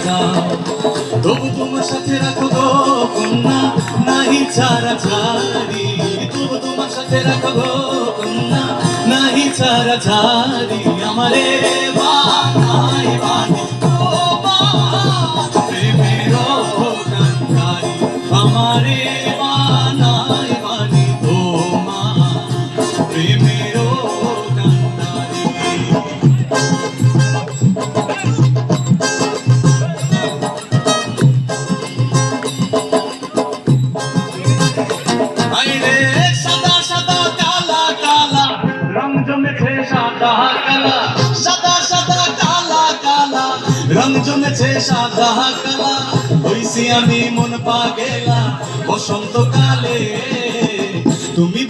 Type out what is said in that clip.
যাও, তবু তোমার সাথে রাখো গো কন্যা নাহি ছাড়া ছাড়ি, তবু তোমার সাথে রাখো গো কন্যা নাহি ছাড়া ছাড়ি। আমারে বানাই বানি প্রেমের কান্ডারি, আমারে বানাই বানি তোমা প্রেমের কান্ডারি। সাদা সাদা কালা কালা রং জমেছে, সাদা কালা সাদা সাদা কালা কালা রং জমেছে, সাদা কালা হইছি আমি মন পাগেলা বসন্তকালে। তুমি